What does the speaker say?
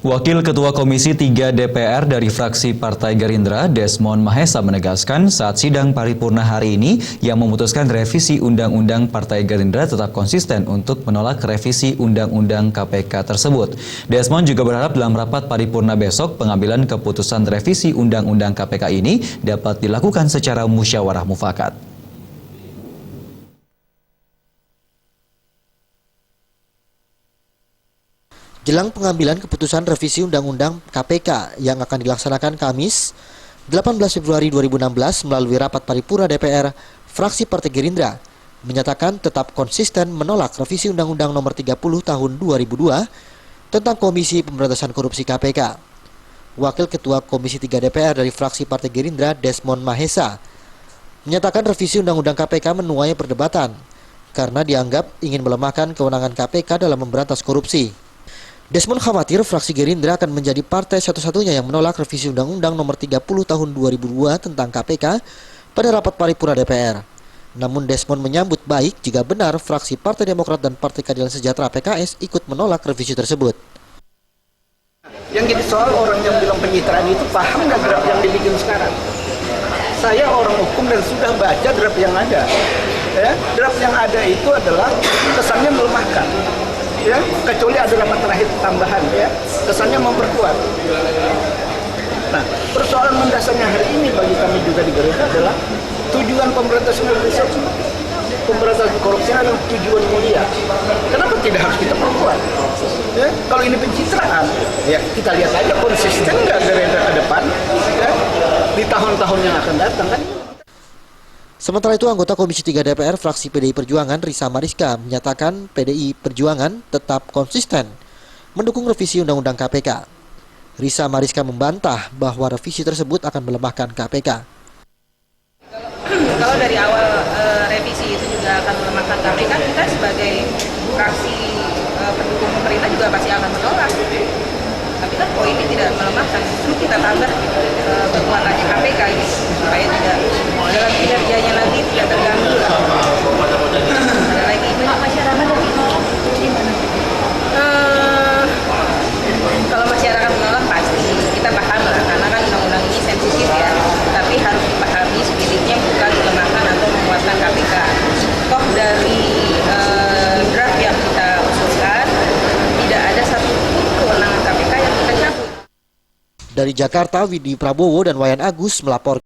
Wakil Ketua Komisi 3 DPR dari fraksi Partai Gerindra, Desmond Mahesa menegaskan saat sidang paripurna hari ini yang memutuskan revisi Undang-Undang Partai Gerindra tetap konsisten untuk menolak revisi Undang-Undang KPK tersebut. Desmond juga berharap dalam rapat paripurna besok pengambilan keputusan revisi Undang-Undang KPK ini dapat dilakukan secara musyawarah mufakat. Jelang pengambilan keputusan revisi Undang-Undang KPK yang akan dilaksanakan Kamis, 18 Februari 2016 melalui rapat paripurna DPR, fraksi Partai Gerindra menyatakan tetap konsisten menolak revisi Undang-Undang Nomor 30 Tahun 2002 tentang Komisi Pemberantasan Korupsi KPK. Wakil Ketua Komisi 3 DPR dari fraksi Partai Gerindra, Desmond Mahesa, menyatakan revisi Undang-Undang KPK menuai perdebatan karena dianggap ingin melemahkan kewenangan KPK dalam memberantas korupsi. Desmond khawatir fraksi Gerindra akan menjadi partai satu-satunya yang menolak revisi Undang-Undang Nomor 30 Tahun 2002 tentang KPK pada rapat paripurna DPR. Namun Desmond menyambut baik jika benar fraksi Partai Demokrat dan Partai Keadilan Sejahtera PKS ikut menolak revisi tersebut. Yang jadi soal orang yang bilang pencitraan itu paham nggak draft yang dibikin sekarang? Saya orang hukum dan sudah baca draft yang ada. Ya, draft yang ada itu adalah kesannya melemahkan. Ya, kecuali ada rapat terakhir tambahan, ya, kesannya memperkuat. Nah, persoalan mendasarnya hari ini bagi kami juga di Gerindra adalah tujuan pemberantasan korupsi adalah tujuan mulia. Kenapa tidak harus kita perkuat? Ya, kalau ini pencitraan, ya kita lihat aja konsisten nggak Gerindra ke depan, ya, di tahun-tahun yang akan datang kan. Sementara itu, anggota Komisi 3 DPR fraksi PDI Perjuangan, Risa Mariska, menyatakan PDI Perjuangan tetap konsisten mendukung revisi Undang-Undang KPK. Risa Mariska membantah bahwa revisi tersebut akan melemahkan KPK. Kalau dari awal revisi itu juga akan melemahkan KPK, kita sebagai fraksi pendukung pemerintah juga pasti akan menolak. Tapi kan poinnya tidak melemahkan, justru kita tambah kekuatannya KPK gitu, supaya tidak dalam kinerjanya nanti tidak terganggu. Ada lagi itu masyarakat kalau masyarakat menolak pasti kita paham lah, karena kan undang-undang ini sensitif ya. Tapi harus dipahami spiritnya bukan melemahkan atau menguatkan KPK. Toh dari draft yang kita usulkan tidak ada satupun kewenangan KPK yang kita cabut. Dari Jakarta, Widi Prabowo dan Wayan Agus melaporkan.